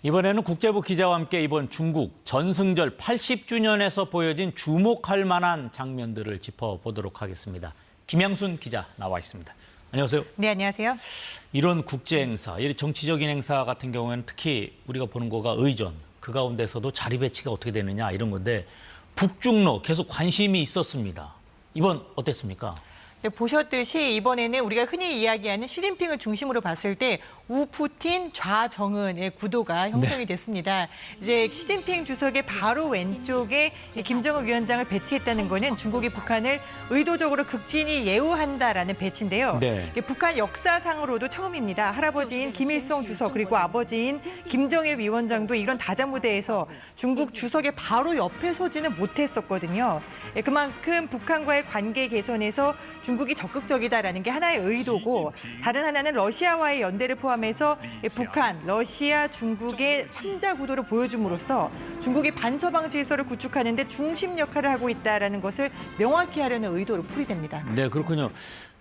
이번에는 국제부 기자와 함께 이번 중국 전승절 80주년에서 보여진 주목할 만한 장면들을 짚어보도록 하겠습니다. 김양순 기자 나와 있습니다. 안녕하세요. 네, 안녕하세요. 이런 국제 행사, 이런 정치적인 행사 같은 경우에는 특히 우리가 보는 거가 의전, 그 가운데서도 자리 배치가 어떻게 되느냐 이런 건데 북중로 계속 관심이 있었습니다. 이번 어땠습니까? 네, 보셨듯이 이번에는 우리가 흔히 이야기하는 시진핑을 중심으로 봤을 때 우푸틴 좌정은의 구도가 형성이 됐습니다. 이제 시진핑 주석의 바로 왼쪽에 김정은 위원장을 배치했다는 거는 중국이 북한을 의도적으로 극진히 예우한다라는 배치인데요. 네. 북한 역사상으로도 처음입니다. 할아버지인 김일성 주석 그리고 아버지인 김정일 위원장도 이런 다자 무대에서 중국 주석의 바로 옆에 서지는 못했었거든요. 그만큼 북한과의 관계 개선에서 중국이 적극적이다라는 게 하나의 의도고, 다른 하나는 러시아와의 연대를 포함해서 북한, 러시아, 중국의 3자 구도를 보여줌으로써 중국이 반서방 질서를 구축하는 데 중심 역할을 하고 있다는 것을 명확히 하려는 의도로 풀이됩니다. 네, 그렇군요.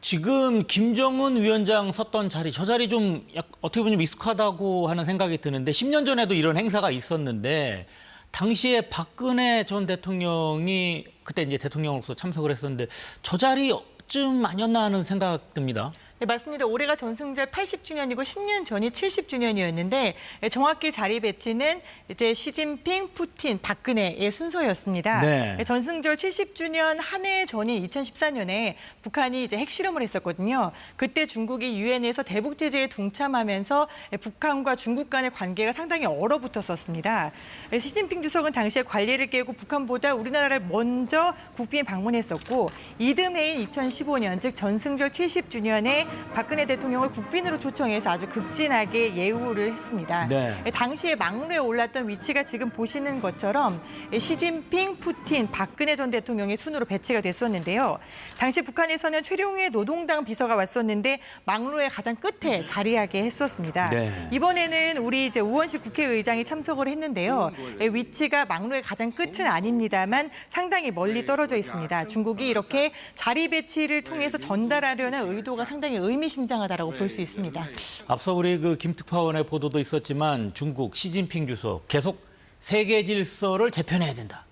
지금 김정은 위원장 섰던 자리, 저 자리 좀 어떻게 보면 익숙하다고 하는 생각이 드는데 10년 전에도 이런 행사가 있었는데 당시에 박근혜 전 대통령이 그때 이제 대통령으로서 참석을 했었는데 저 자리쯤 아니었나 하는 생각 듭니다. 네, 맞습니다. 올해가 전승절 80주년이고 10년 전이 70주년이었는데 정확히 자리 배치는 이제 시진핑, 푸틴, 박근혜의 순서였습니다. 네. 전승절 70주년 한 해 전인 2014년에 북한이 이제 핵실험을 했었거든요. 그때 중국이 유엔에서 대북 제재에 동참하면서 북한과 중국 간의 관계가 상당히 얼어붙었었습니다. 시진핑 주석은 당시에 관례를 깨고 북한보다 우리나라를 먼저 국빈 방문했었고, 이듬해인 2015년 즉 전승절 70주년에 박근혜 대통령을 국빈으로 초청해서 아주 극진하게 예우를 했습니다. 네. 당시에 막루에 올랐던 위치가 지금 보시는 것처럼 시진핑, 푸틴, 박근혜 전 대통령의 순으로 배치가 됐었는데요. 당시 북한에서는 최룡해 노동당 비서가 왔었는데 막루의 가장 끝에 자리하게 했었습니다. 네. 이번에는 우리 이제 우원식 국회의장이 참석을 했는데요. 위치가 막루의 가장 끝은 아닙니다만 상당히 멀리 떨어져 있습니다. 중국이 이렇게 자리 배치를 통해서 전달하려는 의도가 상당히 의미심장하다라고 볼 수 있습니다. 앞서 우리 그 김특파원의 보도도 있었지만 중국 시진핑 주석 계속 세계 질서를 재편해야 된다.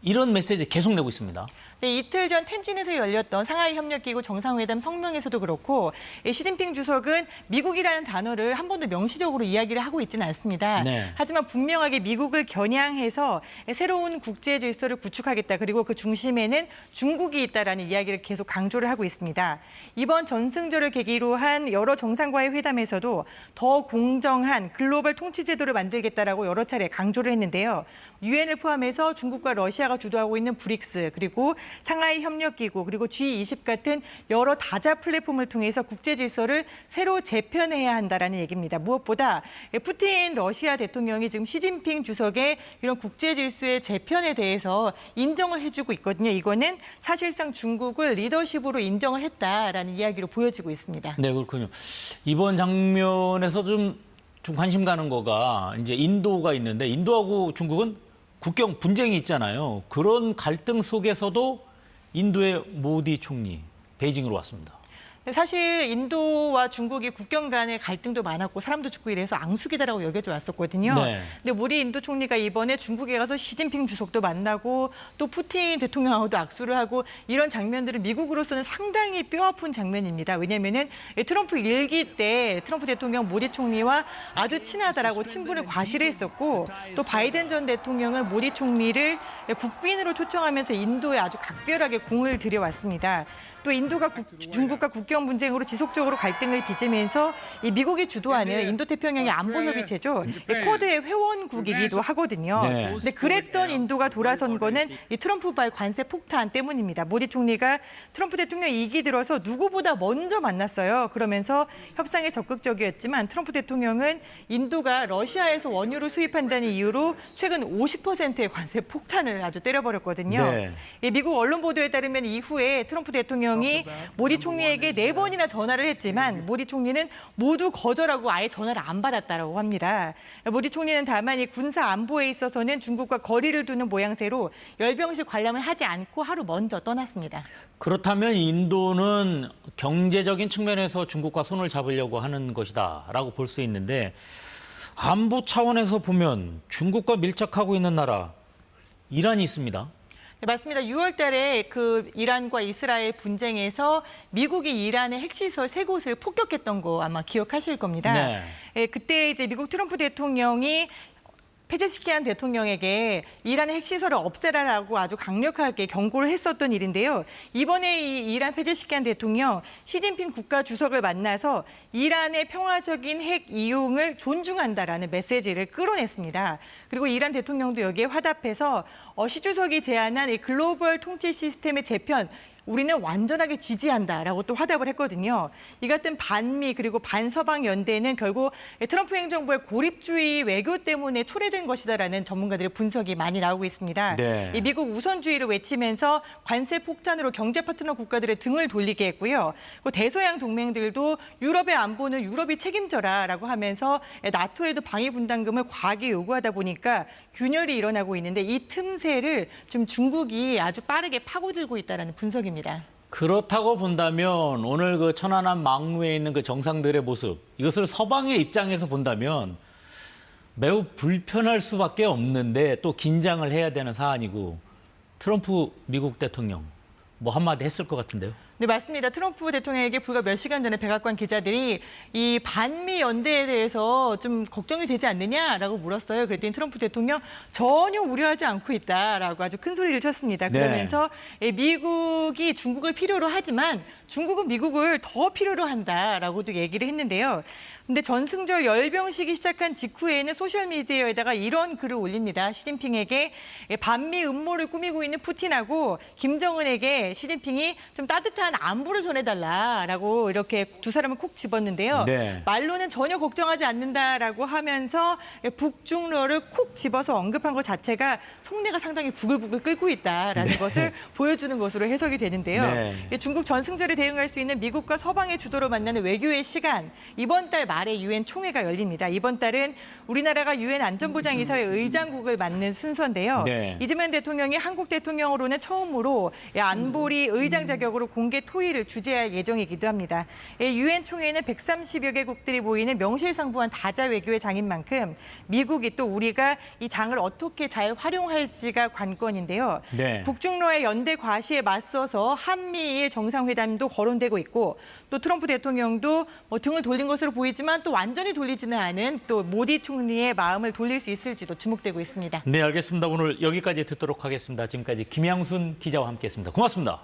이런 메시지 계속 내고 있습니다. 네, 이틀 전 텐진에서 열렸던 상하이 협력기구 정상회담 성명에서도 그렇고 시진핑 주석은 미국이라는 단어를 한 번도 명시적으로 이야기를 하고 있지는 않습니다. 네. 하지만 분명하게 미국을 겨냥해서 새로운 국제 질서를 구축하겠다. 그리고 그 중심에는 중국이 있다라는 이야기를 계속 강조를 하고 있습니다. 이번 전승절을 계기로 한 여러 정상과의 회담에서도 더 공정한 글로벌 통치 제도를 만들겠다라고 여러 차례 강조를 했는데요. 유엔을 포함해서 중국과 러시아가 주도하고 있는 브릭스, 그리고 상하이 협력기구, 그리고 G20 같은 여러 다자 플랫폼을 통해서 국제 질서를 새로 재편해야 한다라는 얘기입니다. 무엇보다 푸틴 러시아 대통령이 지금 시진핑 주석의 이런 국제 질서의 재편에 대해서 인정을 해주고 있거든요. 이거는 사실상 중국을 리더십으로 인정을 했다라는 이야기로 보여지고 있습니다. 네, 그렇군요. 이번 장면에서 좀 관심 가는 거가 이제 인도가 있는데 인도하고 중국은 국경 분쟁이 있잖아요. 그런 갈등 속에서도 인도의 모디 총리 베이징으로 왔습니다. 사실 인도와 중국이 국경 간의 갈등도 많았고 사람도 죽고 이래서 앙숙이다라고 여겨져 왔었거든요. 네. 근데 모디 인도 총리가 이번에 중국에 가서 시진핑 주석도 만나고 또 푸틴 대통령하고도 악수를 하고 이런 장면들은 미국으로서는 상당히 뼈아픈 장면입니다. 왜냐하면은 트럼프 일기 때 트럼프 대통령 모디 총리와 아주 친하다라고 친분을 과시를 했었고, 또 바이든 전 대통령은 모디 총리를 국빈으로 초청하면서 인도에 아주 각별하게 공을 들여왔습니다. 또 인도가 중국과 국경 분쟁으로 지속적으로 갈등을 빚으면서 이 미국이 주도하는 인도태평양의 안보협의체죠. 쿼드의 회원국이기도 하거든요. 네. 근데 그랬던 인도가 돌아선 거는 이 트럼프발 관세 폭탄 때문입니다. 모디 총리가 트럼프 대통령 2기 들어서 누구보다 먼저 만났어요. 그러면서 협상에 적극적이었지만 트럼프 대통령은 인도가 러시아에서 원유를 수입한다는 이유로 최근 50%의 관세 폭탄을 아주 때려버렸거든요. 네. 미국 언론 보도에 따르면 이후에 트럼프 대통령이 모디 총리에게 4번이나 전화를 했지만 모디 총리는 모두 거절하고 아예 전화를 안 받았다고 합니다. 모디 총리는 다만 이 군사 안보에 있어서는 중국과 거리를 두는 모양새로 열병식 관람을 하지 않고 하루 먼저 떠났습니다. 그렇다면 인도는 경제적인 측면에서 중국과 손을 잡으려고 하는 것이다라고 볼 수 있는데 안보 차원에서 보면 중국과 밀착하고 있는 나라 이란이 있습니다. 네, 맞습니다. 6월 달에 그 이란과 이스라엘 분쟁에서 미국이 이란의 핵시설 3곳을 폭격했던 거 아마 기억하실 겁니다. 네. 예, 그때 이제 미국 트럼프 대통령이 페제시키안 대통령에게 이란의 핵시설을 없애라라고 아주 강력하게 경고를 했었던 일인데요. 이번에 이 이란 페제시키안 대통령 시진핑 국가 주석을 만나서 이란의 평화적인 핵 이용을 존중한다라는 메시지를 끌어냈습니다. 그리고 이란 대통령도 여기에 화답해서 시 주석이 제안한 이 글로벌 통치 시스템의 재편 우리는 완전하게 지지한다라고 또 화답을 했거든요. 이 같은 반미 그리고 반서방 연대는 결국 트럼프 행정부의 고립주의 외교 때문에 초래된 것이다라는 전문가들의 분석이 많이 나오고 있습니다. 네. 이 미국 우선주의를 외치면서 관세 폭탄으로 경제 파트너 국가들의 등을 돌리게 했고요. 그 대서양 동맹들도 유럽의 안보는 유럽이 책임져라라고 하면서 나토에도 방위 분담금을 과하게 요구하다 보니까 균열이 일어나고 있는데 이 틈새를 좀 중국이 아주 빠르게 파고들고 있다는 분석입니다. 그렇다고 본다면 오늘 그 천안함 막루에 있는 그 정상들의 모습, 이것을 서방의 입장에서 본다면 매우 불편할 수밖에 없는데 또 긴장을 해야 되는 사안이고 트럼프 미국 대통령 뭐 한마디 했을 것 같은데요. 네, 맞습니다. 트럼프 대통령에게 불과 몇 시간 전에 백악관 기자들이 이 반미 연대에 대해서 좀 걱정이 되지 않느냐라고 물었어요. 그랬더니 트럼프 대통령 전혀 우려하지 않고 있다라고 아주 큰 소리를 쳤습니다. 그러면서 미국이 중국을 필요로 하지만 중국은 미국을 더 필요로 한다라고도 얘기를 했는데요. 근데 전승절 열병식이 시작한 직후에는 소셜미디어에다가 이런 글을 올립니다. 시진핑에게 반미 음모를 꾸미고 있는 푸틴하고 김정은에게 시진핑이 좀 따뜻한 안부를 전해달라라고 이렇게 두 사람을 콕 집었는데요. 네. 말로는 전혀 걱정하지 않는다라고 하면서 북중러를 콕 집어서 언급한 것 자체가 속내가 상당히 부글부글 끓고 있다라는 것을 보여주는 것으로 해석이 되는데요. 네. 중국 전승절에 대응할 수 있는 미국과 서방의 주도로 만나는 외교의 시간, 이번 달 말에 유엔 총회가 열립니다. 이번 달은 우리나라가 유엔 안전보장이사회 의장국을 맡는 순서인데요. 네. 이재명 대통령이 한국 대통령으로는 처음으로 안보리 의장 자격으로 공개 토의를 주재할 예정이기도 합니다. 유엔 총회는 130여 개국들이 모이는 명실상부한 다자 외교의 장인 만큼 미국이 또 우리가 이 장을 어떻게 잘 활용할지가 관건인데요. 네. 북중러의 연대 과시에 맞서서 한미일 정상회담도 거론되고 있고 또 트럼프 대통령도 뭐 등을 돌린 것으로 보이지만 또 완전히 돌리지는 않은 또 모디 총리의 마음을 돌릴 수 있을지도 주목되고 있습니다. 네, 알겠습니다. 오늘 여기까지 듣도록 하겠습니다. 지금까지 김양순 기자와 함께했습니다. 고맙습니다.